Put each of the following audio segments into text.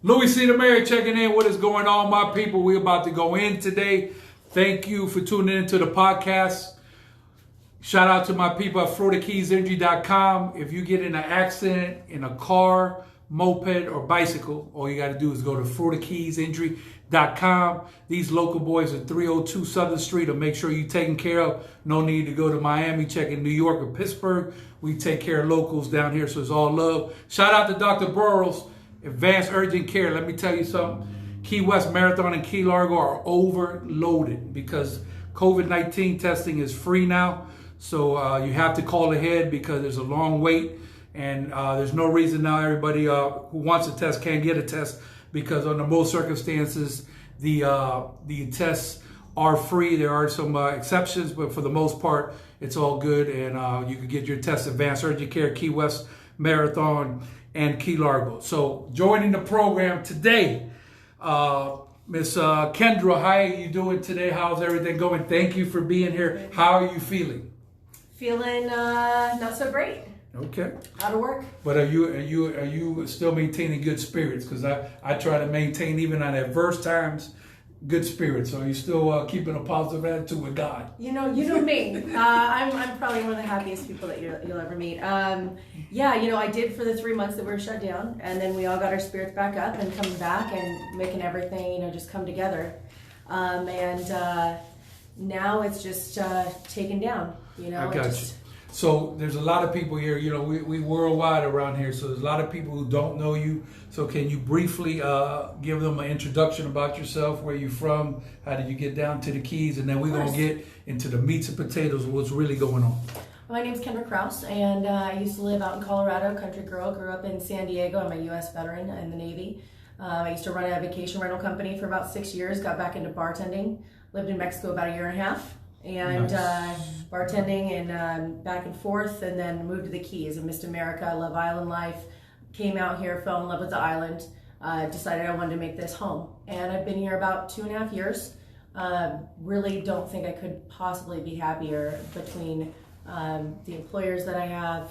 Louie C. the Mayor checking in. What is going on, my people? We're about to go in today. Thank you for tuning into the podcast. Shout out to my people at FloridaKeysEnergy.com. If you get in an accident in a car, moped, or bicycle, all you got to do is go to FloridaKeysEnergy.com. These local boys at 302 Southern Street will make sure you're taken care of. No need to go to Miami, check in New York or Pittsburgh. We take care of locals down here, so it's all love. Shout out to Dr. Burrows, Advanced Urgent Care. Let me tell you something. Key West Marathon and Key Largo are overloaded because COVID-19 testing is free now. So you have to call ahead because there's a long wait. And there's no reason now everybody who wants a test can't get a test, because under most circumstances, the tests are free. There are some exceptions, but for the most part, it's all good. And you can get your test, Advanced Urgent Care, Key West Marathon, and Key Largo. So joining the program today, Miss Kendra, how are you doing today? How's everything going? Thank you for being here. How are you feeling? Feeling not so great. Okay. Out of work. But are you still maintaining good spirits? Because I try to maintain, even on adverse times, good spirits. So are you still keeping a positive attitude with God? You know me. I'm probably one of the happiest people that you'll ever meet. Yeah, I did for the 3 months that we were shut down, and then we all got our spirits back up and coming back and making everything just come together. And now it's just taken down. I got you. So there's a lot of people here, we worldwide around here, so there's a lot of people who don't know you. So can you briefly give them an introduction about yourself, where you're from, how did you get down to the Keys, and then we're going to get into the meats and potatoes of what's really going on. My name's Kendra Krause, and I used to live out in Colorado, country girl, grew up in San Diego. I'm a U.S. veteran in the Navy. I used to run a vacation rental company for about 6 years, got back into bartending, lived in Mexico about 1.5 years. And bartending and back and forth, and then moved to the Keys. I missed America, I love island life. Came out here, fell in love with the island, decided I wanted to make this home. And I've been here about 2.5 years. Really don't think I could possibly be happier between the employers that I have,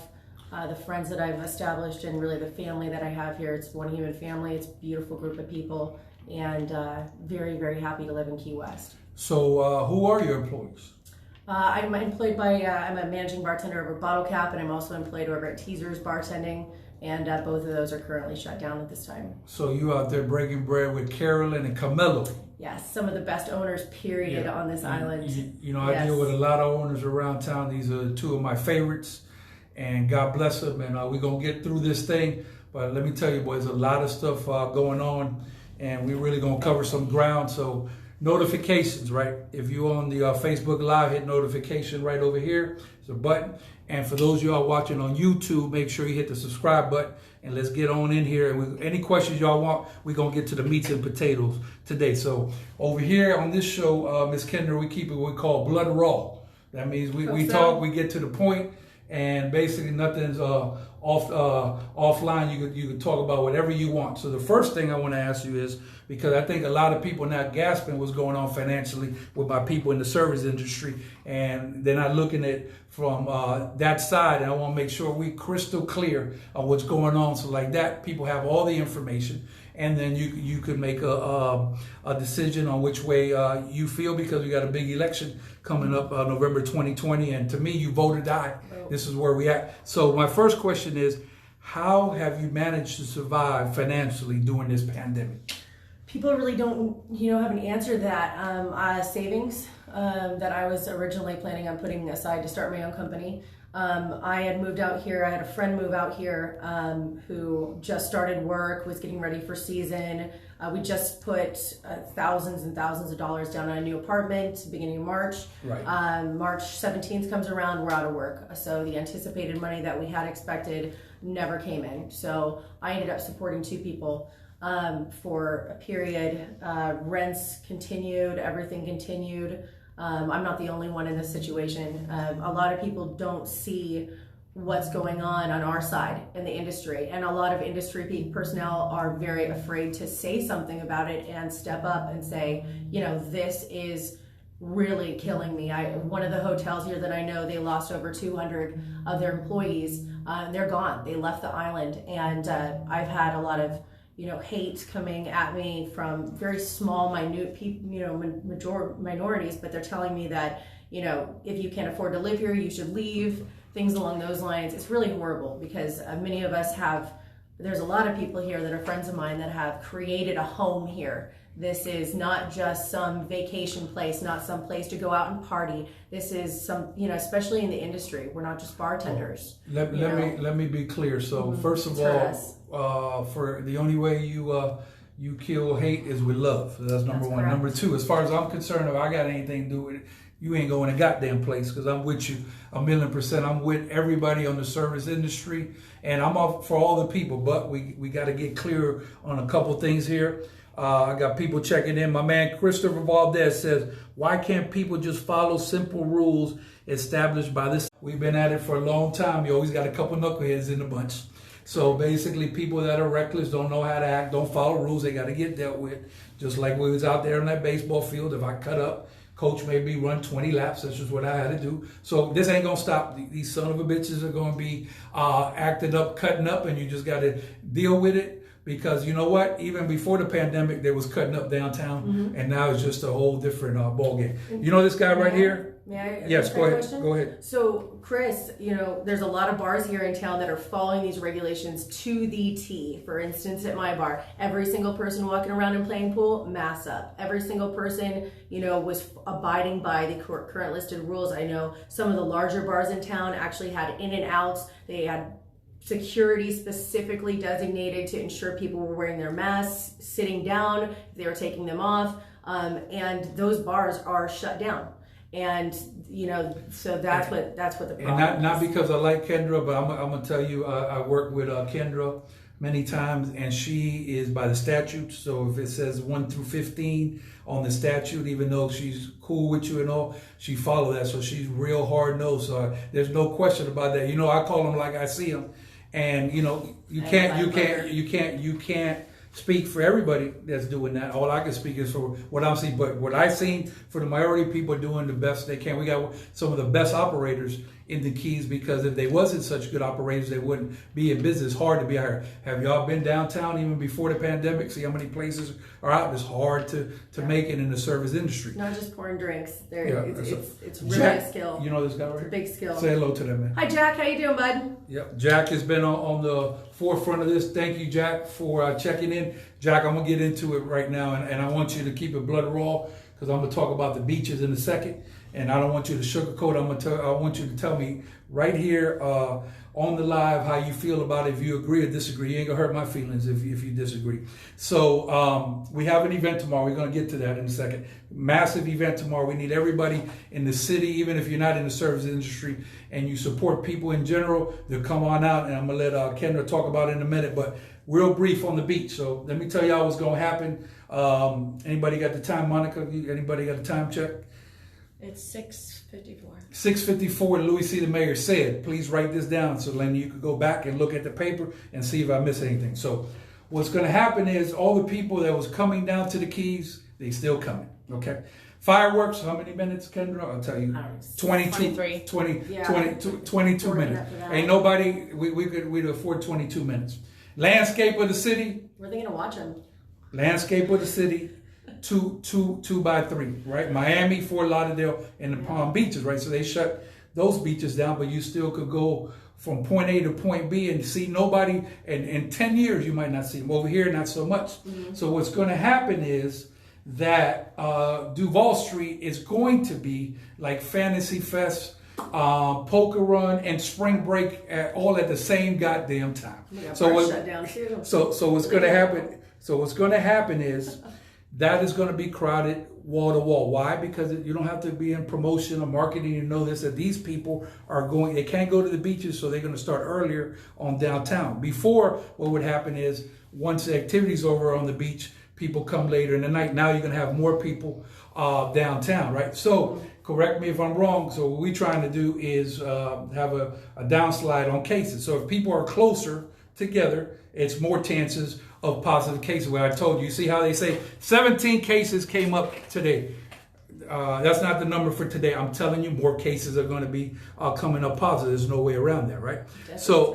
the friends that I've established, and really the family that I have here. It's one human family, it's a beautiful group of people, and very, very happy to live in Key West. So who are your employees? I'm employed by, I'm a managing bartender over Bottle Cap, and I'm also employed over at Teasers Bartending, and both of those are currently shut down at this time. So you out there breaking bread with Carolyn and Camilo. Yes, some of the best owners, period, on this island. I deal with a lot of owners around town. These are two of my favorites, and God bless them, and we're going to get through this thing. But let me tell you, boys, a lot of stuff going on, and we're really going to cover some ground. So notifications, right? If you're on the Facebook Live, hit notification right over here. There's a button. And for those of y'all watching on YouTube, make sure you hit the subscribe button, and let's get on in here. And any questions y'all want, we're going to get to the meats and potatoes today. So over here on this show, Miss Kendra, we keep it what we call blood raw. That means we talk, we get to the point, and basically nothing's offline. You can talk about whatever you want. So the first thing I want to ask you is, because I think a lot of people now gasping what's going on financially with my people in the service industry, and they're not looking at from that side, and I want to make sure we crystal clear on what's going on. So like that, people have all the information, and then you could make a decision on which way you feel, because we got a big election coming up November 2020, and to me, you voted aye. This is where we at. So my first question is, how have you managed to survive financially during this pandemic? People really don't, have an answer to that. Savings that I was originally planning on putting aside to start my own company. I had moved out here. I had a friend move out here who just started work, was getting ready for season. We just put thousands and thousands of dollars down on a new apartment beginning of March. Right. March 17th comes around, we're out of work. So the anticipated money that we had expected never came in. So I ended up supporting 2 people for a period. Rents continued, everything continued. I'm not the only one in this situation. A lot of people don't see what's going on our side in the industry, and a lot of industry personnel are very afraid to say something about it and step up and say, this is really killing me. One of the hotels here that I know, they lost over 200 of their employees. They're gone. They left the island, and I've had a lot of hate coming at me from very small, minute people, minorities, but they're telling me that, if you can't afford to live here, you should leave, things along those lines. It's really horrible because many of us there's a lot of people here that are friends of mine that have created a home here. This is not just some vacation place, not some place to go out and party. This is some, especially in the industry, we're not just bartenders. Let me be clear. So first of all, for the only way you kill hate is with love. So that's number one. Correct. Number two, as far as I'm concerned, if I got anything to do with it, you ain't going to goddamn place, because I'm with you 1,000,000%. I'm with everybody on the service industry, and I'm up for all the people. But we got to get clear on a couple things here. I got people checking in. My man Christopher Valdez says, why can't people just follow simple rules established by this? We've been at it for a long time. You always got a couple knuckleheads in the bunch. So basically, people that are reckless, don't know how to act, don't follow rules, they got to get dealt with. Just like we was out there on that baseball field, if I cut up, coach made me run 20 laps. That's just what I had to do. So this ain't going to stop. These son of a bitches are going to be acting up, cutting up, and you just got to deal with it. Because you know what? Even before the pandemic, they was cutting up downtown, and now it's just a whole different ball game. You know this guy right here? May I? Yes, go ahead. Question? Go ahead. So, Chris, there's a lot of bars here in town that are following these regulations to the T. For instance, at my bar, every single person walking around and playing pool, mask up. Every single person, was abiding by the current listed rules. I know some of the larger bars in town actually had in and outs. They had security specifically designated to ensure people were wearing their masks, sitting down, they were taking them off, and those bars are shut down. And so that's what the problem and not because I like Kendra, but I'm gonna tell you, I work with Kendra many times, and she is by the statute. So if it says 1 through 15 on the statute, even though she's cool with you and all, she follow that. So she's real hard nosed. So there's no question about that. I call them like I see them. And you can't speak for everybody that's doing that. All I can speak is for what I'm seeing. But what I've seen for the majority of people doing the best they can. We got some of the best operators in the Keys, because if they wasn't such good operators, they wouldn't be in business. Hard to be out here. Have y'all been downtown even before the pandemic? See how many places are out? It's hard to make it in the service industry. Not just pouring drinks. It's really a skill. You know this guy right here? It's a big skill. Say hello to them, man. Hi, Jack. How you doing, bud? Yep. Jack has been on the forefront of this. Thank you, Jack, for checking in. Jack, I'm going to get into it right now, and I want you to keep it blood raw, because I'm going to talk about the beaches in a second. And I don't want you to sugarcoat. I want you to tell me right here on the live how you feel about it. If you agree or disagree, you ain't gonna hurt my feelings if you disagree. So we have an event tomorrow. We're gonna get to that in a second. Massive event tomorrow. We need everybody in the city, even if you're not in the service industry and you support people in general, to come on out. And I'm gonna let Kendra talk about it in a minute. But real brief on the beach. So let me tell y'all what's gonna happen. Anybody got the time, Monica? Anybody got the time check? It's 6:54. 6:54, Louie C. the mayor said. Please write this down so then you could go back and look at the paper and see if I missed anything. So what's going to happen is all the people that was coming down to the Keys, they still coming, okay? Fireworks, how many minutes, Kendra? I'll tell you. 22 minutes. Ain't nobody, we'd afford 22 minutes. Landscape of the city. Where are they going to watch them? Landscape of the city. 2 by 3, right? Miami, Fort Lauderdale, and the Palm Beaches, right? So they shut those beaches down, but you still could go from point A to point B and see nobody. And in 10 years, you might not see them. Over here, not so much. So what's going to happen is that Duval Street is going to be like Fantasy Fest, Poker Run, and Spring Break all at the same goddamn time. So what's going to happen? So what's going to happen is that is going to be crowded wall to wall. Why? Because you don't have to be in promotion or marketing. You know this, that these people are they can't go to the beaches, so they're going to start earlier on downtown. Before, what would happen is once the activity's over on the beach, people come later in the night. Now you're going to have more people downtown, right? So correct me if I'm wrong. So what we're trying to do is have a downslide on cases. So if people are closer together, it's more chances of positive cases. Where I told you, see how they say 17 cases came up today. That's not the number for today. I'm telling you, more cases are going to be coming up positive. There's no way around that, right? So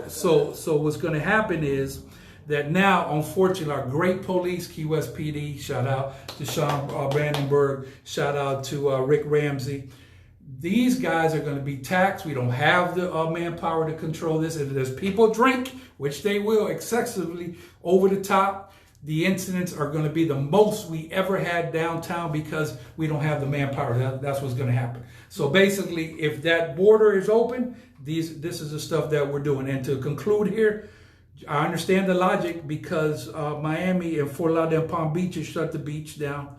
what's going to happen is that now, unfortunately, our great police, Key West PD, shout out to Sean Brandenburg, shout out to Rick Ramsey. These guys are going to be taxed. We don't have the manpower to control this. And as people drink, which they will excessively over the top, the incidents are going to be the most we ever had downtown because we don't have the manpower. That's what's going to happen. So basically, if that border is open, this is the stuff that we're doing. And to conclude here, I understand the logic because Miami and Fort Lauderdale and Palm Beach has shut the beach down.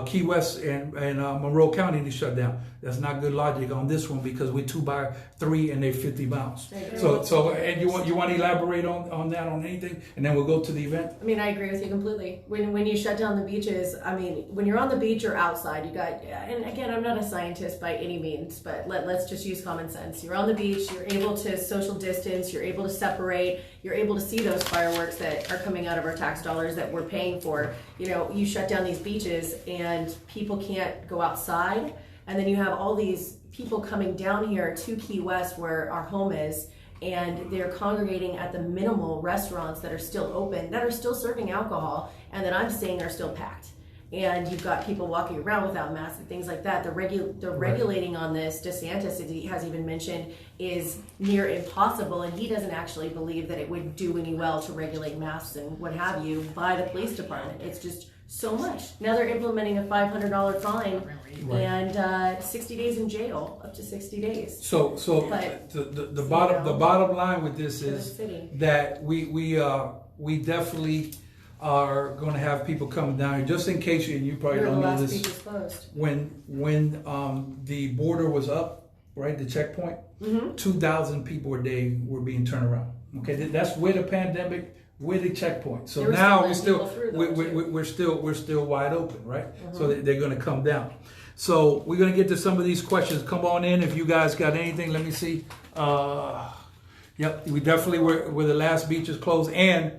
Key West and Monroe County they shut down. That's not good logic on this one because we're 2x3 and they're 50 miles. So and you want to elaborate on that on anything, and then we'll go to the event. I mean, I agree with you completely. When you shut down the beaches, I mean, when you're on the beach or outside, you got. And again, I'm not a scientist by any means, but let's just use common sense. You're on the beach. You're able to social distance. You're able to separate. You're able to see those fireworks that are coming out of our tax dollars that we're paying for. You know, you shut down these beaches and people can't go outside. And then you have all these people coming down here to Key West where our home is, and they're congregating at the minimal restaurants that are still open, that are still serving alcohol, and that I'm seeing are still packed. And you've got people walking around without masks and things like that. The regulating on this, DeSantis has even mentioned, is near impossible, and he doesn't actually believe that it would do any well to regulate masks and what have you by the police department. It's just so much. Now they're implementing a $500 fine and 60 days in jail, up to 60 days. So the bottom line with this is that we definitely are going to have people coming down here. Just in case you probably don't know this. When the border was up, right, the checkpoint, 2,000 people a day were being turned around. Okay, that's with a pandemic. With a checkpoint, so now we're still wide open, right? So they're going to come down. So we're going to get to some of these questions. Come on in if you guys got anything. Let me see. Yep, we definitely were the last beaches closed. And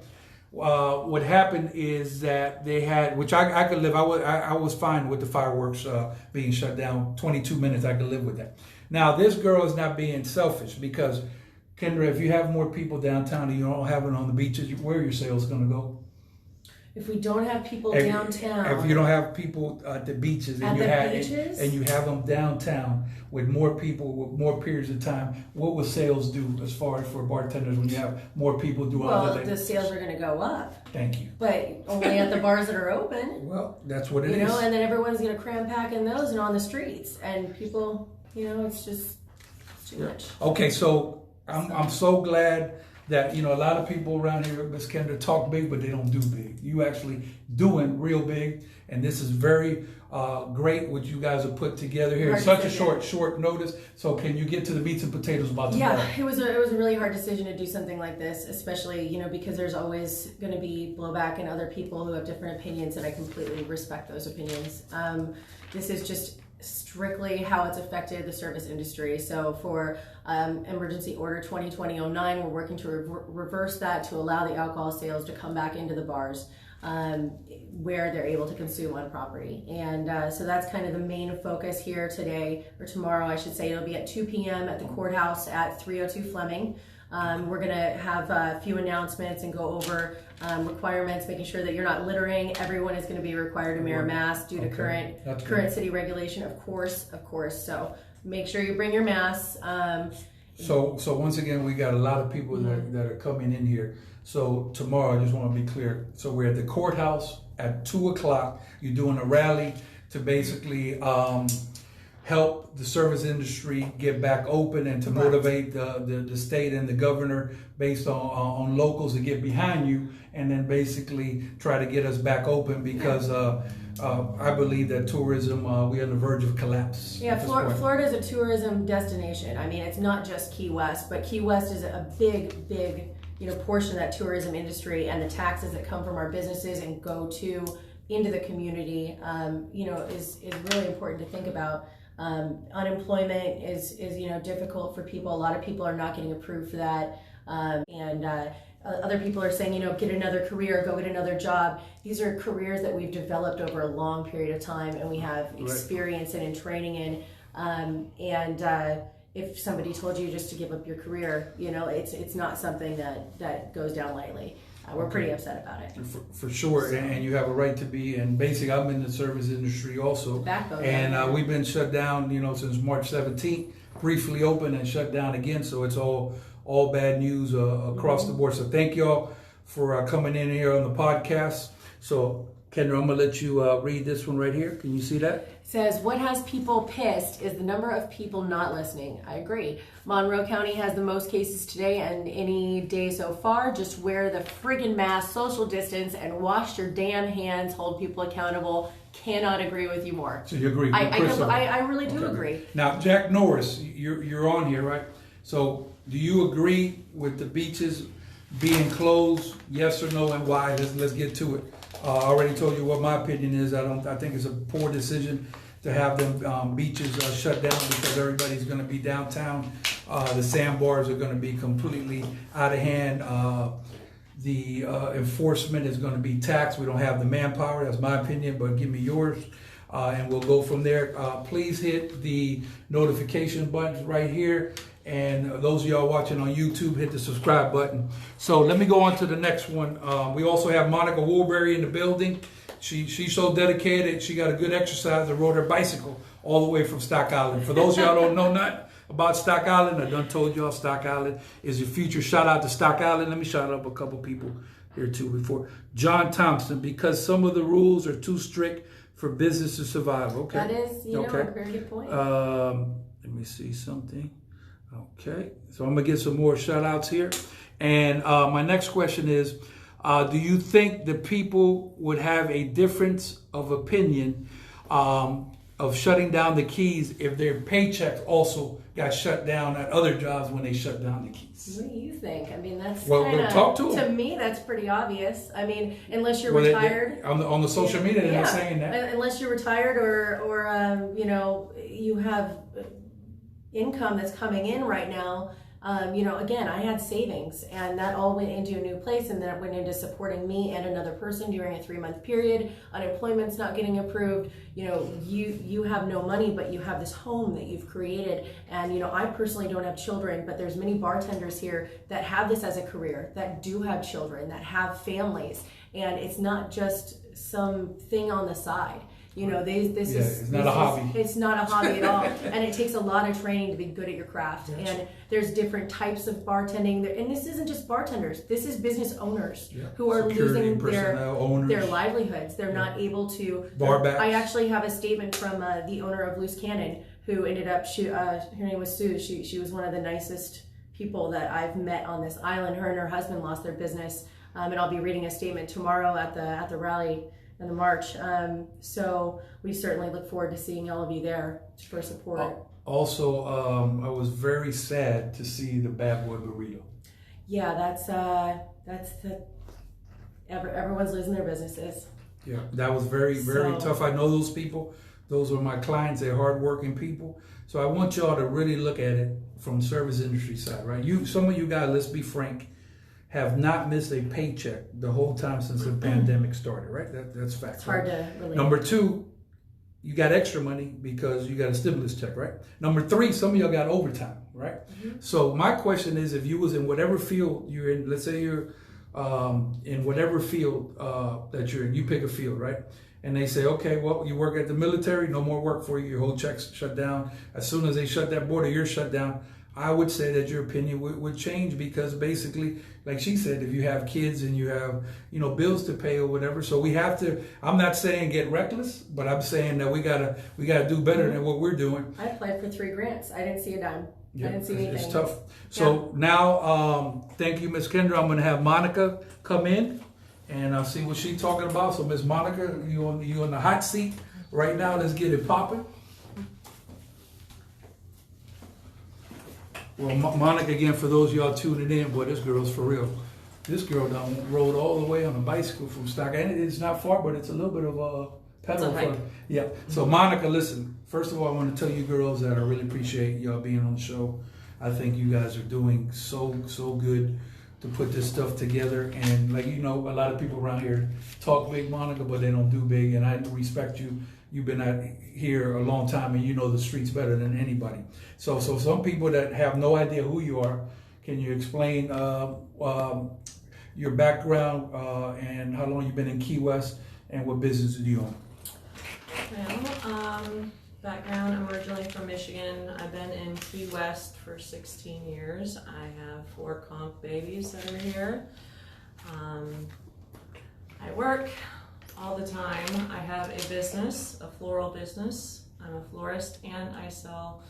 what happened is that they had, which I could live. I was fine with the fireworks being shut down. 22 minutes, I could live with that. Now this girl is not being selfish because, Kendra, if you have more people downtown and you don't have it on the beaches, where are your sales going to go? If we don't have people downtown, if you don't have people at the beaches, and you have them downtown with more people with more periods of time, what will sales do as far as for bartenders when you have more people do other things? The sales are going to go up. Thank you. But only at the bars that are open. Well, that's what it is. You know, and then everyone's going to cram pack in those and on the streets, and people, you know, it's too much. Okay, so I'm so glad that, you know, a lot of people around here, Miss Kendra, talk big, but they don't do big. You actually doing real big, and this is very great what you guys have put together here. Such a short notice. So can you get to the meats and potatoes about tomorrow? Yeah, it was a really hard decision to do something like this, especially, you know, because there's always going to be blowback and other people who have different opinions, and I completely respect those opinions. This is just strictly how it's affected the service industry. So for emergency order 2020-09, we're working to reverse that to allow the alcohol sales to come back into the bars where they're able to consume on property. And so that's kind of the main focus here today, or tomorrow I should say. It'll be at 2 p.m. at the courthouse at 302 Fleming. We're going to have a few announcements and go over requirements, making sure that you're not littering. Everyone is going to be required to wear a mask due to current city regulation, of course. So make sure you bring your masks. So once again, we got a lot of people that are coming in here. So tomorrow, I just want to be clear. So we're at the courthouse at 2 o'clock. You're doing a rally to basically help the service industry get back open and to motivate the state and the governor based on locals to get behind you, and then basically try to get us back open because I believe that tourism, we're on the verge of collapse. Yeah, Florida is a tourism destination. I mean, it's not just Key West, but Key West is a big, portion of that tourism industry, and the taxes that come from our businesses and go into the community, is really important to think about. Unemployment is difficult for people. A lot of people are not getting approved for that, and other people are saying, get another career, go get another job. These are careers that we've developed over a long period of time, and we have experience in and training in. If somebody told you just to give up your career, it's not something that goes down lightly. we're pretty upset about it. For sure, So. and you have a right to be. And basically, I'm in the service industry also, Backbone, and we've been shut down, since March 17th. Briefly open and shut down again. So it's all bad news across the board. So thank y'all for coming in here on the podcast. So Kendra, I'm gonna let you read this one right here. Can you see that? It says, what has people pissed is the number of people not listening. I agree. Monroe County has the most cases today and any day so far. Just wear the friggin' mask, social distance, and wash your damn hands. Hold people accountable. Cannot agree with you more. So you agree? I really do agree. Now, Jack Norris, you're on here, right? So do you agree with the beaches being closed? Yes or no, and why? Let's get to it. I already told you what my opinion is. I think it's a poor decision to have them beaches shut down because everybody's going to be downtown. The sandbars are going to be completely out of hand. The enforcement is going to be taxed. We don't have the manpower. That's my opinion, but give me yours, and we'll go from there. Please hit the notification buttons right here. And those of y'all watching on YouTube, hit the subscribe button. So let me go on to the next one. We also have Monica Woodbury in the building. She's so dedicated. She got a good exercise and rode her bicycle all the way from Stock Island. For those of y'all don't know nothing about Stock Island, I done told y'all Stock Island is your future. Shout out to Stock Island. Let me shout out a couple people here too before. John Thompson, because some of the rules are too strict for business to survive. Okay. That is, a very good point. Let me see something. Okay, so I'm gonna get some more shout outs here. And my next question is, do you think the people would have a difference of opinion of shutting down the keys if their paychecks also got shut down at other jobs when they shut down the keys? What do you think? I mean, that's talk to me, that's pretty obvious. I mean, unless you're retired. On the social media, they're not saying that. Unless you're retired or you have income that's coming in right now. Again, I had savings and that all went into a new place and that went into supporting me and another person during a 3-month period. Unemployment's not getting approved. You have no money, but you have this home that you've created. And, I personally don't have children, but there's many bartenders here that have this as a career, that do have children, that have families. And it's not just some thing on the side. It's not a hobby. It's not a hobby at all. And it takes a lot of training to be good at your craft. Gotcha. And there's different types of bartending. And this isn't just bartenders. This is business owners who are losing their livelihoods. They're not able to. Barbacks. I actually have a statement from the owner of Loose Cannon who ended up, her name was Sue. She was one of the nicest people that I've met on this island. Her and her husband lost their business. And I'll be reading a statement tomorrow at the rally in the march. So we certainly look forward to seeing all of you there for support. Also, I was very sad to see the Bad Boy Burrito. Yeah, everyone's losing their businesses. Yeah, that was very, very tough. I know those people. Those are my clients. They're hardworking people. So I want y'all to really look at it from the service industry side, right? Some of you guys, let's be frank, have not missed a paycheck the whole time since the pandemic started, right? That's fact. It's hard to relate. Number 2, you got extra money because you got a stimulus check, right? Number 3, some of y'all got overtime, right? Mm-hmm. So my question is, if you was in whatever field you're in, let's say you're in whatever field that you're in, you pick a field, right? And they say, okay, well, you work at the military, no more work for you, your whole check's shut down. As soon as they shut that border, you're shut down. I would say that your opinion would change because basically, like she said, if you have kids and you have, bills to pay or whatever, so we have to, I'm not saying get reckless, but I'm saying that we gotta do better than what we're doing. I applied for 3 grants. I didn't see a dime. Yeah, I didn't see anything. It's tough. So now, thank you, Miss Kendra. I'm gonna have Monica come in and I'll see what she's talking about. So Miss Monica, you on the hot seat right now. Let's get it popping. Well, Monica, again, for those of y'all tuning in, boy, this girl's for real. This girl done rode all the way on a bicycle from Stock. And it's not far, but it's a little bit of a pedal fun. Yeah. So, Monica, listen, first of all, I want to tell you girls that I really appreciate y'all being on the show. I think you guys are doing so good to put this stuff together. And, a lot of people around here talk big, Monica, but they don't do big. And I respect you. You've been out here a long time and you know the streets better than anybody. So some people that have no idea who you are, can you explain your background and how long you've been in Key West and what business do you own? Well, background, I'm originally from Michigan. I've been in Key West for 16 years. I have 4 conch babies that are here. I work all the time. I have a business, a floral business. I'm a florist and I sell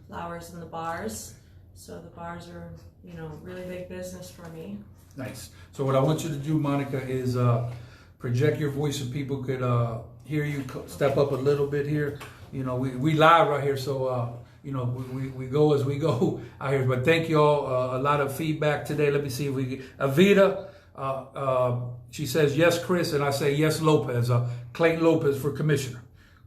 flowers in the bars. So the bars are, you know, really big business for me. Nice. So what I want you to do, Monica, is project your voice so people could hear you. Step up a little bit here. You know, we live right here, so you know, we go as we go out here. But thank you all. A lot of feedback today. Let me see if we get Avita. She says yes, Chris, and I say yes, Lopez. Clayton Lopez for commissioner,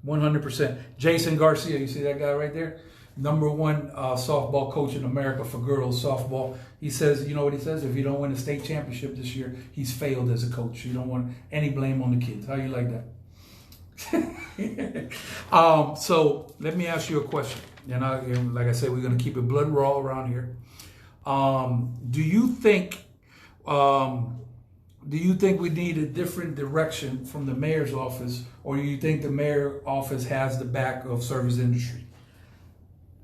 100%. Jason Garcia, you see that guy right there? #1 softball coach in America for girls softball. He says, you know what he says? If you don't win a state championship this year, he's failed as a coach. You don't want any blame on the kids. How you like that? So let me ask you a question. And like I said, we're going to keep it blood raw around here. Do you think we need a different direction from the mayor's office, or do you think the mayor's office has the back of service industry?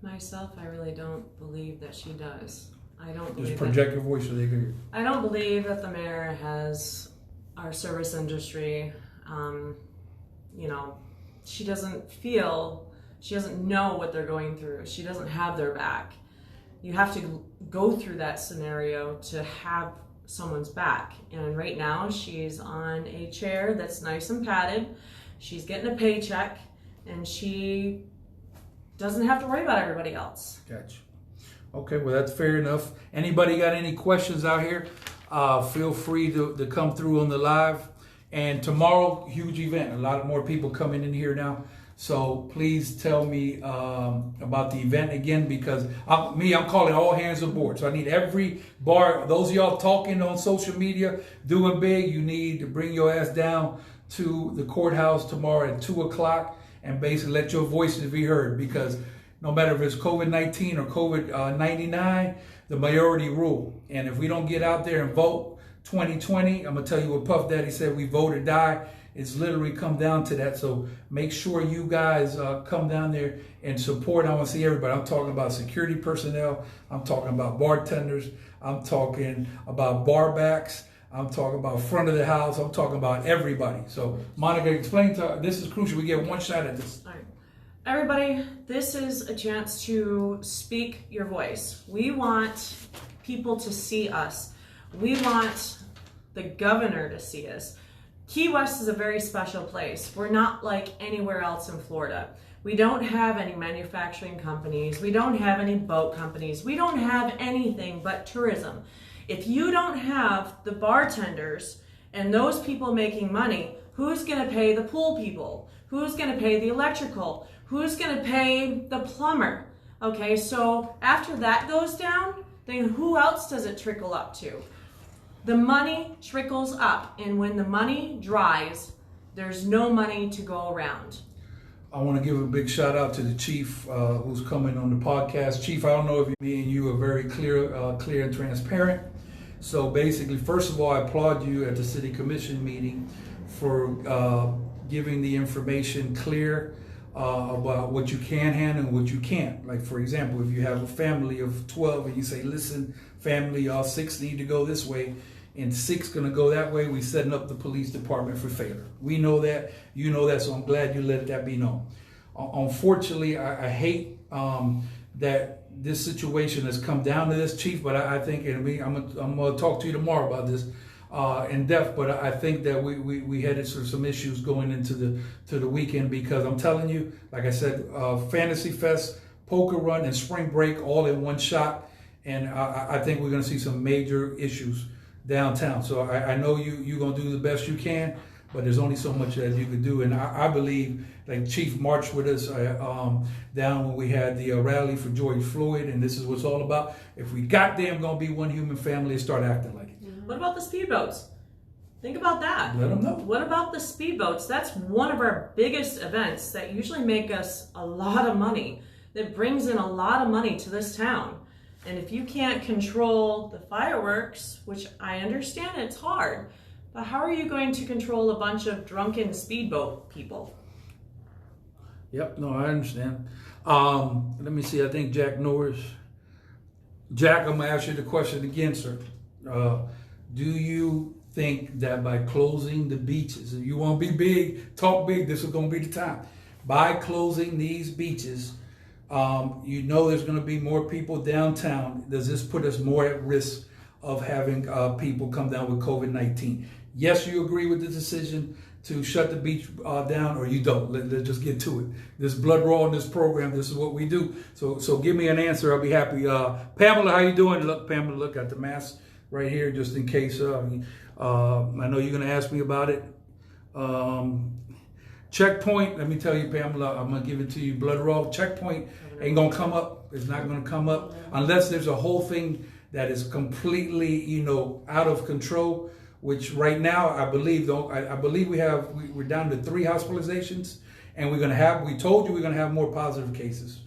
Myself, I really don't believe that she does. I don't believe Just project your voice so they can hear. I don't believe that the mayor has our service industry. You know, she doesn't know what they're going through. She doesn't have their back. You have to go through that scenario to have someone's back. And right now she's on a chair that's nice and padded. She's getting a paycheck and she doesn't have to worry about everybody else. Gotcha. Okay, well, that's fair enough. Anybody got any questions out here? Feel free to come through on the live. And tomorrow, huge event. A lot more people coming in here now. So please tell me about the event again, because I'm calling all hands aboard. So I need every bar, those of y'all talking on social media, doing big, you need to bring your ass down to the courthouse tomorrow at 2 o'clock and basically let your voices be heard, because no matter if it's COVID-19 or COVID-99, the majority rule. And if we don't get out there and vote 2020, I'm going to tell you what Puff Daddy said, we vote or die. It's literally come down to that. So make sure you guys come down there and support. I want to see everybody. I'm talking about security personnel. I'm talking about bartenders. I'm talking about barbacks. I'm talking about front of the house. I'm talking about everybody. So Monica, explain to this is crucial. We get one shot at this. All right. Everybody, this is a chance to speak your voice. We want people to see us. We want the governor to see us. Key West is a very special place. We're not like anywhere else in Florida. We don't have any manufacturing companies. We don't have any boat companies. We don't have anything but tourism. If you don't have the bartenders and those people making money, who's going to pay the pool people? Who's going to pay the electrical? Who's going to pay the plumber? Okay, so after that goes down, then who else does it trickle up to? The money trickles up, and when the money dries, there's no money to go around. I want to give a big shout out to the chief who's coming on the podcast. Chief, I don't know if me and you are very clear and transparent. So basically, first of all, I applaud you at the city commission meeting for giving the information clear about what you can handle and what you can't. Like, for example, if you have a family of 12 and you say, listen, family, y'all 6 need to go this way, and 6 gonna go that way, we setting up the police department for failure. We know that, you know that, so I'm glad you let that be known. Unfortunately, I hate that this situation has come down to this, Chief, but I think, and I'm gonna talk to you tomorrow about this in depth, but I think that we headed for some issues going into the weekend, because I'm telling you, like I said, Fantasy Fest, Poker Run, and Spring Break all in one shot, and I think we're gonna see some major issues downtown. So I know you're gonna do the best you can, but there's only so much that you can do. And I believe, like Chief marched with us down when we had the rally for George Floyd, and this is what it's all about. If we goddamn gonna be one human family and start acting like it. What about the speedboats? Think about that. Let them know. What about the speedboats? That's one of our biggest events that usually make us a lot of money, that brings in a lot of money to this town. And if you can't control the fireworks, which I understand it's hard, but how are you going to control a bunch of drunken speedboat people? Yep, no, I understand. Let me see, I think Jack Norris. Jack, I'm gonna ask you the question again, sir. Do you think that by closing the beaches, if you want to be big, talk big, this is gonna be the time. By closing these beaches, you know there's gonna be more people downtown. Does this put us more at risk of having people come down with COVID-19? Yes, you agree with the decision to shut the beach down, or you don't? Let's just get to it. This blood raw in this program, this is what we do. So give me an answer. I'll be happy. Pamela, how you doing? Look, Pamela, look at the mask right here, just in case. I know you're gonna ask me about it. Checkpoint, let me tell you, Pamela, I'm gonna give it to you. Blood raw, checkpoint ain't gonna come up. It's not gonna come up unless there's a whole thing that is completely, out of control. Which right now I believe we're down to 3 hospitalizations, and we told you we're gonna have more positive cases.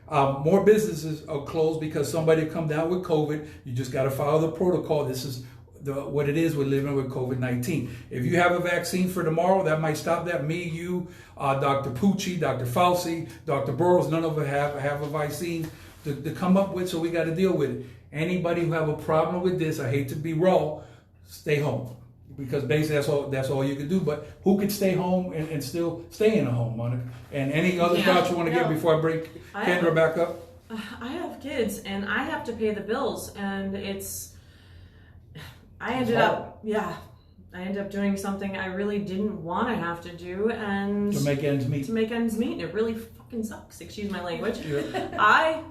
More businesses are closed because somebody come down with COVID. You just got to follow the protocol. This is what it is with living with COVID-19. If you have a vaccine for tomorrow, that might stop that. Me, you, Dr. Pucci, Dr. Fauci, Dr. Burroughs, none of us have a vaccine to come up with, so we got to deal with it. Anybody who have a problem with this, I hate to be raw, stay home. Because basically that's all you can do. But who could stay home and still stay in a home, Monica? And any other thoughts you want to get before I break Kendra back up? I have kids and I have to pay the bills, and I ended up doing something I really didn't want to have to do, and to make ends meet. And it really fucking sucks. Excuse my language. Yeah. I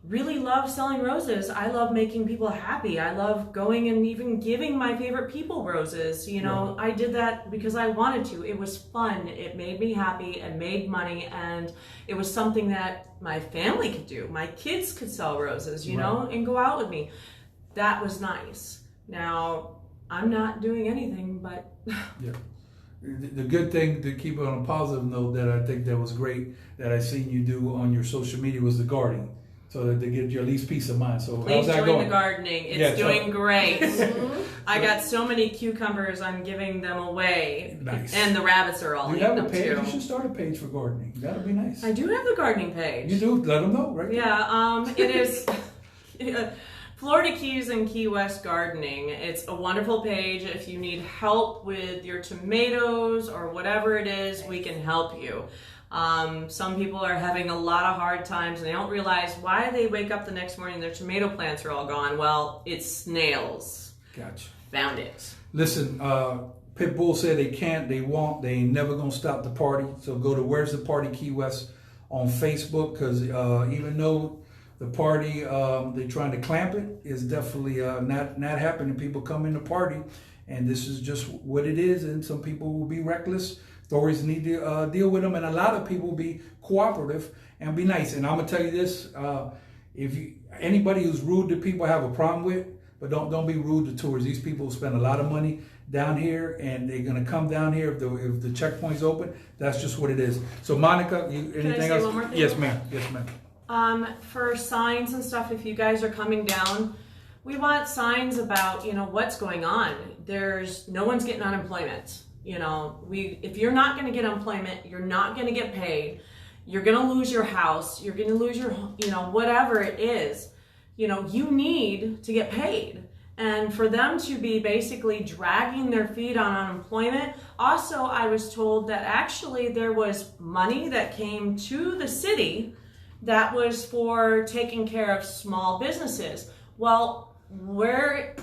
really love selling roses. I love making people happy. I love going and even giving my favorite people roses. I did that because I wanted to. It was fun. It made me happy and made money, and it was something that my family could do. My kids could sell roses, and go out with me. That was nice. Now, I'm not doing anything, but... Yeah. The good thing, to keep it on a positive note, that I think that was great that I seen you do on your social media was the gardening. So that they give you at least peace of mind. So please how's that join going? the gardening. It's doing great. I got so many cucumbers. I'm giving them away. Nice. And the rabbits are all eating them page? too. You should start a page for gardening. That'd be nice. I do have the gardening page. You do? Let them know, right? Yeah. It is Florida Keys and Key West Gardening. It's a wonderful page. If you need help with your tomatoes or whatever it is, we can help you. Some people are having a lot of hard times and they don't realize why they wake up the next morning and their tomato plants are all gone. Well, it's snails. Gotcha. Found it. Listen, Pitbull said they can't, they won't, they ain't never gonna stop the party. So go to Where's the Party Key West on Facebook, because even though the party, they're trying to clamp it, is definitely not happening. People come in the party and this is just what it is, and some people will be reckless. Authorities need to deal with them, and a lot of people will be cooperative and be nice. And I'm gonna tell you this: anybody who's rude to people, I have a problem with, but don't be rude to tourists. These people spend a lot of money down here, and they're gonna come down here if the checkpoint's open. That's just what it is. So, Monica, anything else? Can I say one more thing? Yes, ma'am. Yes, ma'am. For signs and stuff, if you guys are coming down, we want signs about what's going on. No one's getting unemployment. If you're not going to get employment, you're not going to get paid. You're going to lose your house. You're going to lose your, whatever it is. You need to get paid. And for them to be basically dragging their feet on unemployment. Also, I was told that actually there was money that came to the city that was for taking care of small businesses. Well, where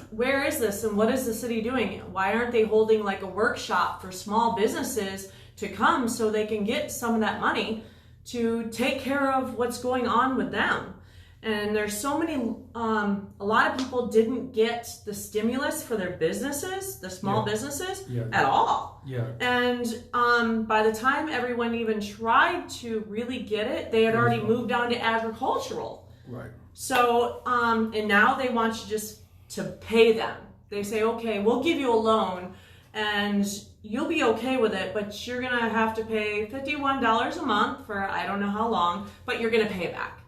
is this, and what is the city doing? Why aren't they holding like a workshop for small businesses to come so they can get some of that money to take care of what's going on with them? And there's so many, a lot of people didn't get the stimulus for their businesses, the small businesses, at all. Yeah. And by the time everyone even tried to really get it, they had already moved on to agricultural. Right. So, and now they want you just to pay them. They say, okay, we'll give you a loan and you'll be okay with it, but you're going to have to pay $51 a month for I don't know how long, but you're going to pay it back.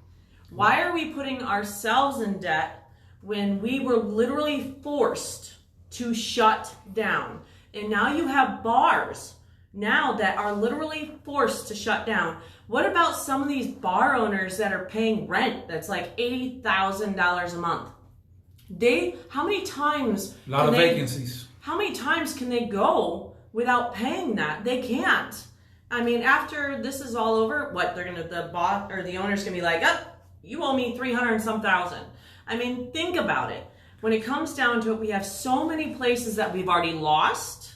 Why are we putting ourselves in debt when we were literally forced to shut down? And now you have bars now that are literally forced to shut down. What about some of these bar owners that are paying rent that's like $80,000 a month? How many times? A lot of vacancies. How many times can they go without paying that? They can't. I mean, after this is all over, what the boss or the owner's gonna be like, oh, you owe me 300 and some thousand. I mean, think about it. When it comes down to it, we have so many places that we've already lost.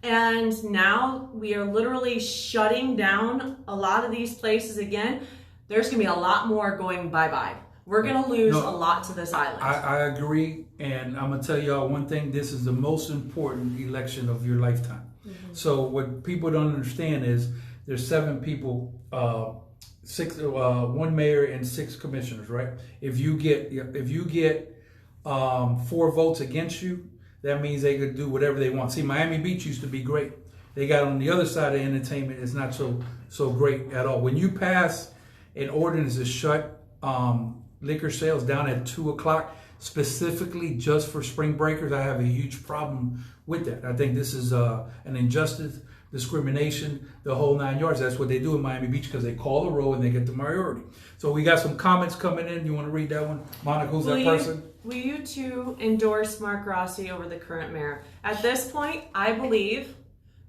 And now we are literally shutting down a lot of these places again. There's going to be a lot more going bye-bye. We're going to lose a lot to this island. I agree. And I'm going to tell y'all one thing. This is the most important election of your lifetime. Mm-hmm. So what people don't understand is there's 7 people, 1 mayor and 6 commissioners, right? If you get 4 votes against you, that means they could do whatever they want. See, Miami Beach used to be great. They got on the other side of entertainment. It's not so great at all. When you pass an ordinance to shut liquor sales down at 2 o'clock, specifically just for spring breakers, I have a huge problem with that. I think this is an injustice, discrimination, the whole 9 yards. That's what they do in Miami Beach because they call the roll and they get the priority. So we got some comments coming in. You want to read that one? Monica, who's that person? Will you two endorse Mark Rossi over the current mayor? At this point, I believe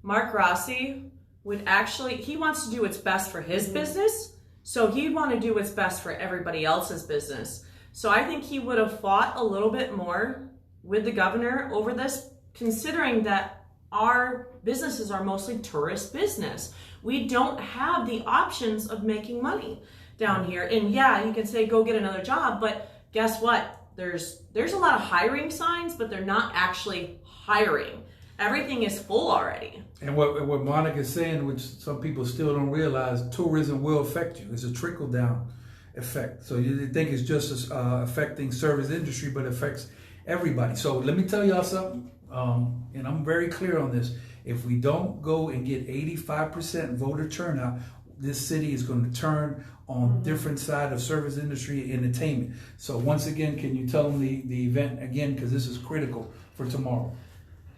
Mark Rossi he wants to do what's best for his business, so he'd want to do what's best for everybody else's business. So I think he would have fought a little bit more with the governor over this, considering that our businesses are mostly tourist business. We don't have the options of making money down here. And yeah, you can say, go get another job, but guess what? There's a lot of hiring signs, but they're not actually hiring. Everything is full already. And what Monica's saying, which some people still don't realize, tourism will affect you. It's a trickle-down effect. So you think it's just affecting service industry, but it affects everybody. So let me tell y'all something, and I'm very clear on this. If we don't go and get 85% voter turnout, this city is going to turn on different side of service industry entertainment. So once again, can you tell them the event again, because this is critical for tomorrow?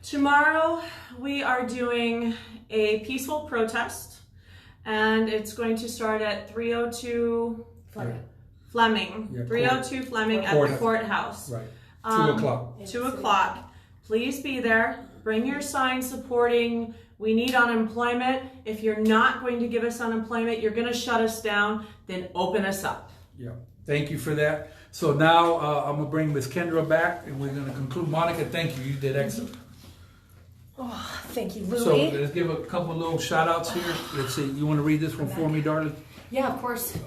Tomorrow we are doing a peaceful protest, and it's going to start at 302 Fleming. Yeah, 302 Fleming at the courthouse. Right. 2 o'clock. 2 o'clock. Please be there. Bring your sign supporting. We need unemployment. If you're not going to give us unemployment, you're going to shut us down, then open us up. Yeah. Thank you for that. So now I'm going to bring Miss Kendra back, and we're going to conclude. Monica, thank you. You did excellent. Oh, thank you, Louie. So let's give a couple little shout outs here. Let's see. You want to read this one for me, darling? Yeah, of course.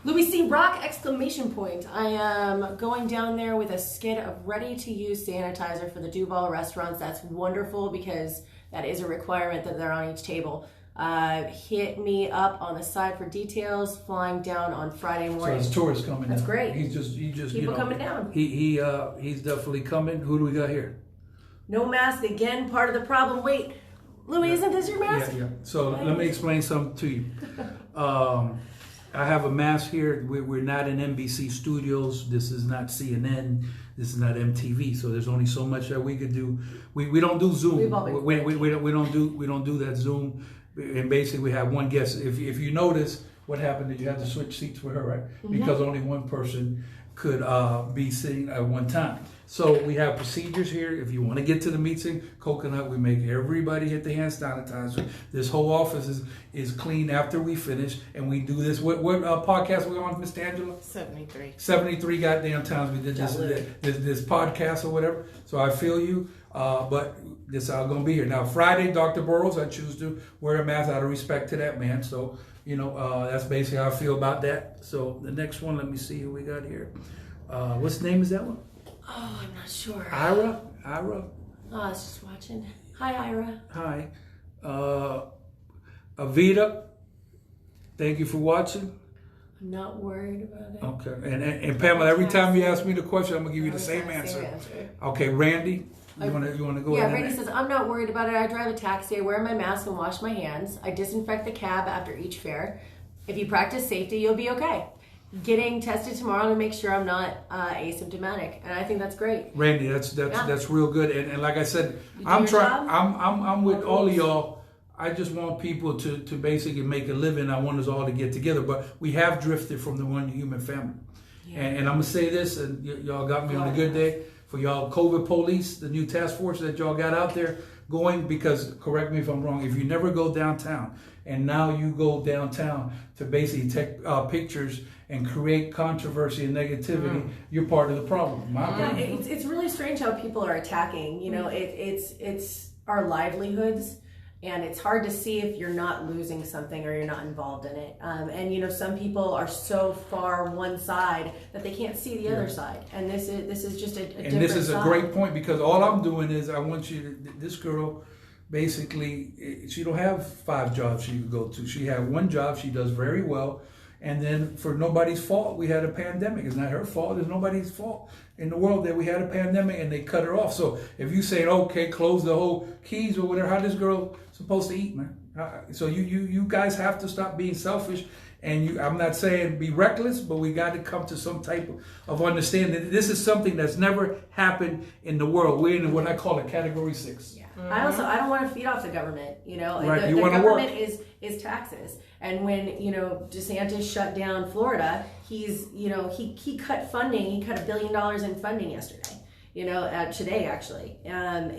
Louie C. Rock! Exclamation point. I am going down there with a skid of ready-to-use sanitizer for the Duval restaurants. That's wonderful because that is a requirement that they're on each table. Hit me up on the side for details. Flying down on Friday morning. So it's tourists coming. That's down. great. He just people coming down. He's definitely coming. Who do we got here? No mask again. Part of the problem. Wait, Louie, isn't this your mask? Yeah. So let me explain something to you. I have a mask here. We're not in NBC studios. This is not CNN. This is not MTV. So there's only so much that we could do. We don't do Zoom. We don't do that Zoom. And basically we have one guest. If you notice what happened, is you had to switch seats with her, right? Mm-hmm. Because only one person could be sitting at one time. So we have procedures here. If you want to get to the meeting, Coconut, we make everybody hit the hand sanitizer. This whole office is clean after we finish, and we do this. What podcast we on, Miss Tangela? 73. 73 goddamn times we did this podcast or whatever. So I feel you, but this is all going to be here. Now, Friday, Dr. Burrows, I choose to wear a mask out of respect to that man. So, that's basically how I feel about that. So the next one, let me see who we got here. What's the name is that one? Oh, I'm not sure. Ira? Oh, I was just watching. Hi, Ira. Hi. Avita, thank you for watching. I'm not worried about it. Okay. And Pamela, every time you ask me the question, I'm going to give you the same answer. Okay, Randy, you want to go ahead? Yeah, Randy says, I'm not worried about it. I drive a taxi. I wear my mask and wash my hands. I disinfect the cab after each fare. If you practice safety, you'll be okay. getting tested tomorrow to make sure I'm not asymptomatic, and I think that's great. Randy, that's real good. And like I said, You do I'm your trying. job? I'm with all of y'all. I just want people to basically make a living. I want us all to get together, but we have drifted from the one human family. Yeah. And I'm gonna say this, and y'all got me on a good day for y'all COVID police, the new task force that y'all got out there going. Because correct me if I'm wrong, if you never go downtown, and now you go downtown to basically take pictures and create controversy and negativity, you're part of the problem. In my opinion. It's really strange how people are attacking. You know, it's our livelihoods. And it's hard to see if you're not losing something or you're not involved in it. And you know, some people are so far one side that they can't see the other side. And this is just a different And this is side. a great point, because all I'm doing is I want you to, this girl, basically, she don't have 5 jobs she can go to. She have 1 job, she does very well. And then for nobody's fault, we had a pandemic. It's not her fault. It's nobody's fault in the world that we had a pandemic and they cut her off. So if you say, okay, close the whole keys or whatever, how this girl supposed to eat, man? So you guys have to stop being selfish. And I'm not saying be reckless, but we got to come to some type of understanding. This is something that's never happened in the world. We're in what I call a category 6. Yeah. I don't want to feed off the government. You know, Right. the You want to government work. is taxes. And when, you know, DeSantis shut down Florida, he's, you know, he cut funding. He cut $1 billion in funding yesterday. You know, today actually, and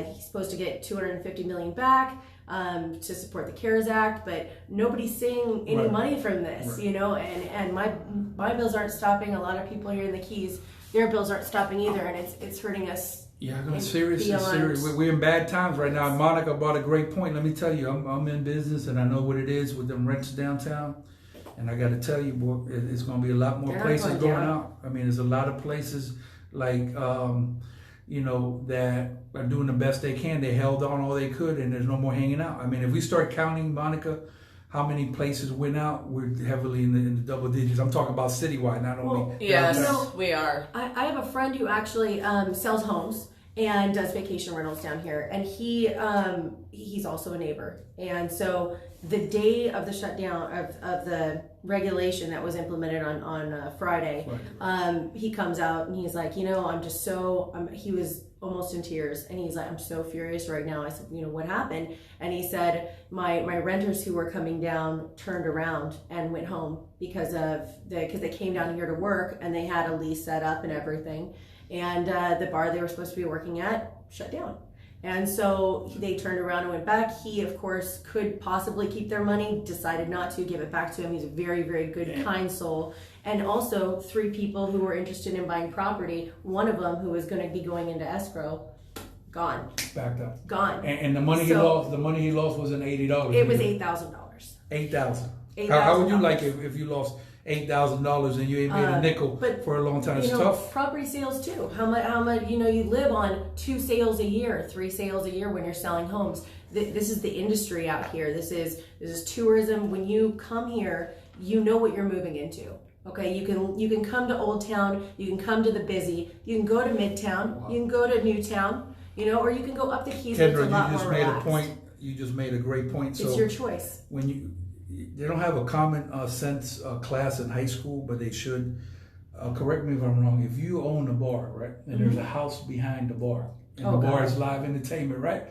he's supposed to get $250 million back to support the CARES Act, but nobody's seeing any money from this. You know, and my bills aren't stopping. A lot of people here in the Keys, their bills aren't stopping either, and it's hurting us. Yeah, it's serious. It's serious. We're in bad times right now. Monica brought a great point. Let me tell you, I'm in business and I know what it is with them rents downtown. And I got to tell you, boy, it's going to be a lot more places going out. I mean, there's a lot of places like, you know, that are doing the best they can. They held on all they could, and there's no more hanging out. I mean, if we start counting, Monica, how many places went out, we're heavily in the double digits. I'm talking about citywide, not only. Yes, you know, we are. I have a friend who actually sells homes and does vacation rentals down here, and he's also a neighbor. And so the day of the shutdown of the regulation that was implemented on Friday, he comes out and he's like, you know, I'm just so he was almost in tears, and he's like, I'm so furious right now. I said, you know, what happened? And he said, my renters who were coming down turned around and went home because they came down here to work and they had a lease set up and everything, and the bar they were supposed to be working at shut down. And so they turned around and went back. He, of course, could possibly keep their money, decided not to, give it back to him. He's a very, very good, kind soul. And also 3 people who were interested in buying property, one of them who was going to be going into escrow, gone. Backed up. Gone. And the money he lost wasn't $80. It was $8,000. $8,000. How would you like it if you lost $8,000 and you ain't made a nickel for a long time? It's tough. Property sales too. How much? You know, you live on 2 sales a year, 3 sales a year when you're selling homes. This is the industry out here. This is tourism. When you come here, you know what you're moving into. Okay, you can come to Old Town, you can come to the busy, you can go to Midtown, you can go to Newtown, you know, or you can go up the Keys. Kendra, you just made a point. You just made a great point. It's your choice. When they don't have a common sense class in high school, but they should. Correct me if I'm wrong. If you own a bar, right, and there's a house behind the bar, and the bar is live entertainment, right?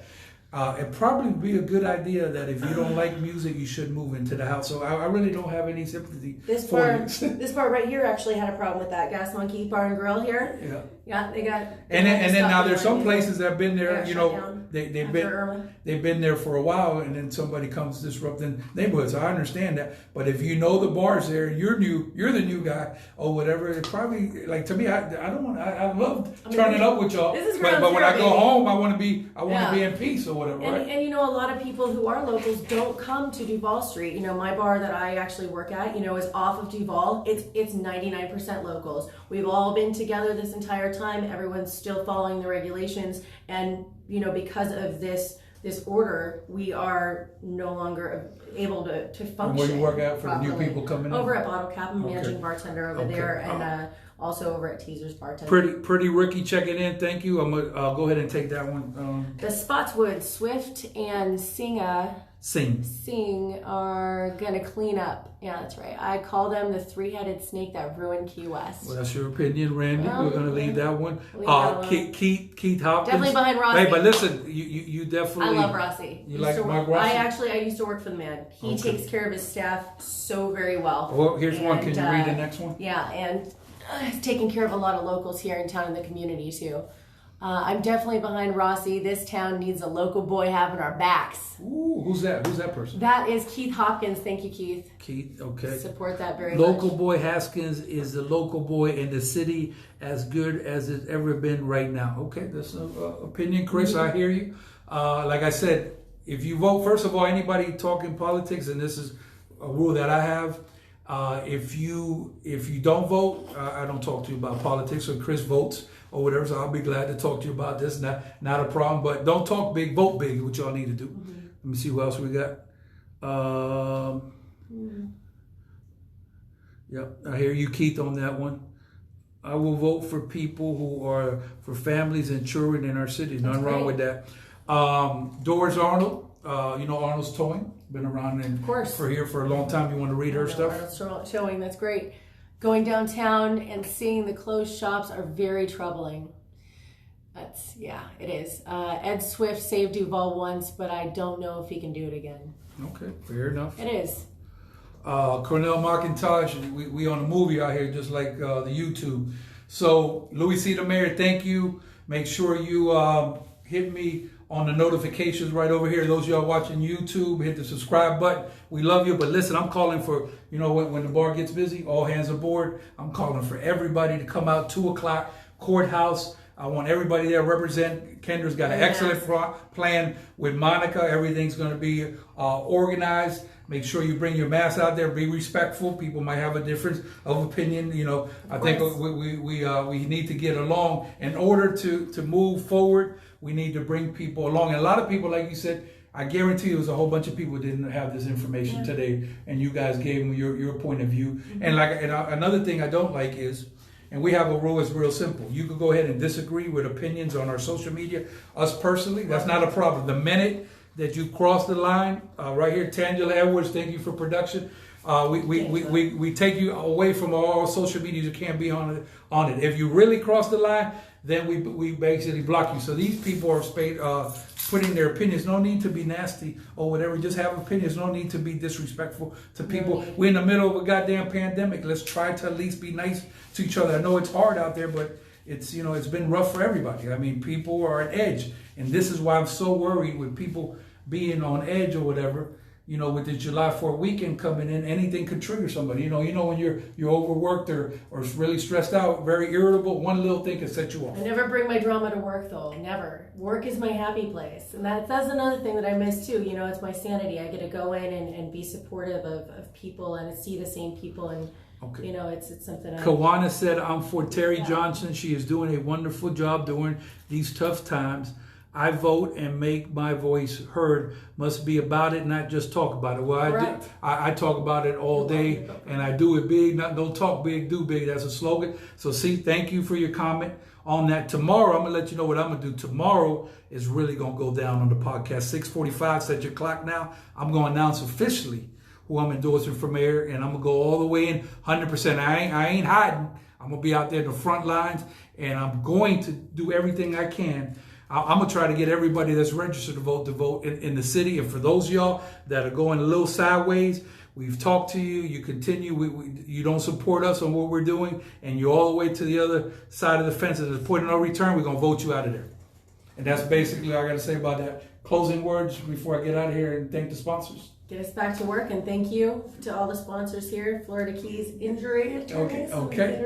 It'd probably be a good idea that if you don't like music, you should move into the house. So I really don't have any sympathy for you. This bar right here actually had a problem with that. Gas Monkey Bar and Grill here. Yeah. Yeah, they got. And then now there's some places that have been there. You know, down they've been there for a while, and then somebody comes disrupting neighborhoods. I understand that, but if you know the bar's there, and you're the new guy or whatever. It probably, like, to me, I don't want. I love turning up with y'all, but when I go home, I want to be in peace or whatever. Right? And you know, a lot of people who are locals don't come to Duval Street. You know, my bar that I actually work at, you know, is off of Duval. It's 99% locals. We've all been together this entire time. Everyone's still following the regulations, and you know, because of this order, we are no longer able to function. And where you work out for properly. The new people coming in? Over at Bottle Cap, I'm managing bartender over there, and also over at Teaser's Bartender. Pretty Ricky checking in. Thank you. I'm gonna go ahead and take that one. The Spotswood, Swift, and Singa Sing are gonna clean up. Yeah, that's right. I call them the three-headed snake that ruined Key West. Well, that's your opinion, Randy. We're gonna leave that one. Leave that one. Keith Hopkins. Definitely behind Rossi. Hey, but listen, you definitely. I love Rossi. You like Mark Rossi? I used to work for the man. He takes care of his staff so very well. Well, here's one. Can you read the next one? Yeah, and he's taking care of a lot of locals here in town in the community too. I'm definitely behind Rossi. This town needs a local boy having our backs. Ooh, who's that? Who's that person? That is Keith Hopkins. Thank you, Keith. Keith, okay. Support that very much. Local boy Haskins is the local boy in the city, as good as it's ever been right now. Okay, that's an opinion, Chris. I hear you. Like I said, if you vote, first of all, anybody talking politics, and this is a rule that I have. If you don't vote, I don't talk to you about politics. Or Chris votes or whatever, so I'll be glad to talk to you about this. Not a problem, but don't talk big, vote big. What y'all need to do. Mm-hmm. Let me see who else we got. Yep, I hear you, Keith, on that one. I will vote for people who are for families and children in our city. Nothing wrong with that. Doris Arnold, Arnold's Towing, been around for a long time. You want to read her stuff? Arnold's Showing, that's great. Going downtown and seeing the closed shops are very troubling. It is. Ed Swift saved Duval once, but I don't know if he can do it again. Okay, fair enough. It is. Cornell McIntosh, we on a movie out here, just like the YouTube. So, Louie C. the Mayor, thank you. Make sure you hit me on the notifications right over here. Those of y'all watching YouTube, hit the subscribe button. We love you. But listen, I'm calling for, when the bar gets busy, all hands aboard. I'm calling for everybody to come out 2 o'clock, courthouse. I want everybody there to represent. Kendra's got an excellent plan with Monica. Everything's going to be organized. Make sure you bring your mask out there. Be respectful. People might have a difference of opinion. I think we need to get along. In order to move forward, we need to bring people along. And a lot of people, like you said, I guarantee there was a whole bunch of people who didn't have this information today, and you guys gave them your point of view. Mm-hmm. And another thing I don't like is, and we have a rule that's real simple. You can go ahead and disagree with opinions on our social media. Us personally, that's not a problem. The minute that you cross the line, right here, Tangela Edwards, thank you for production. We take you away from all social media. You can't be on it. If you really cross the line, then we basically block you. So these people are putting their opinions. No need to be nasty or whatever. Just have opinions. No need to be disrespectful to people. We're in the middle of a goddamn pandemic. Let's try to at least be nice to each other. I know it's hard out there, but it's been rough for everybody. I mean, people are on edge, and this is why I'm so worried with people being on edge or whatever. With the July 4th weekend coming in, anything could trigger somebody. When you're overworked or really stressed out, very irritable, one little thing can set you off. I never bring my drama to work, though. Never. Work is my happy place. And that's another thing that I miss, too. It's my sanity. I get to go in and be supportive of people and see the same people. And, it's something Kawana said, I'm for Terry Johnson. She is doing a wonderful job during these tough times. I vote and make my voice heard. Must be about it, not just talk about it. Well, I talk about it all day, and I do it big. Don't talk big, do big. That's a slogan. So, thank you for your comment on that. Tomorrow, I'm going to let you know what I'm going to do. Tomorrow is really going to go down on the podcast. 6:45, set your clock now. I'm going to announce officially who I'm endorsing for mayor, and I'm going to go all the way in 100%. I ain't hiding. I'm going to be out there in the front lines, and I'm going to do everything I can. I'm going to try to get everybody that's registered to vote in the city. And for those of y'all that are going a little sideways, we've talked to you. You continue. You don't support us on what we're doing, and you're all the way to the other side of the fence. At the point of no return, we're going to vote you out of there. And that's basically all I got to say about that. Closing words before I get out of here and thank the sponsors. Get us back to work, and thank you to all the sponsors here. Florida Keys Injury Attorneys. Okay.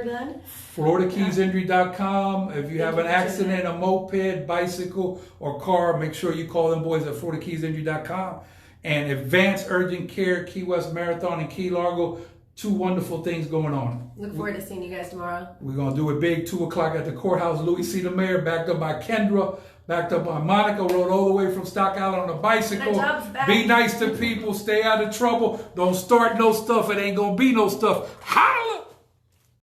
FloridaKeysInjury.com. If you have an accident, a moped, bicycle, or car, make sure you call them boys at FloridaKeysInjury.com. And Advanced Urgent Care, Key West Marathon, and Key Largo. 2 wonderful things going on. Look forward to seeing you guys tomorrow. We're going to do it big, 2 o'clock at the courthouse. Louie C. the Mayor, backed up by Kendra, backed up by Monica, rode all the way from Stock Island on a bicycle. Be nice to people, stay out of trouble. Don't start no stuff, it ain't going to be no stuff. How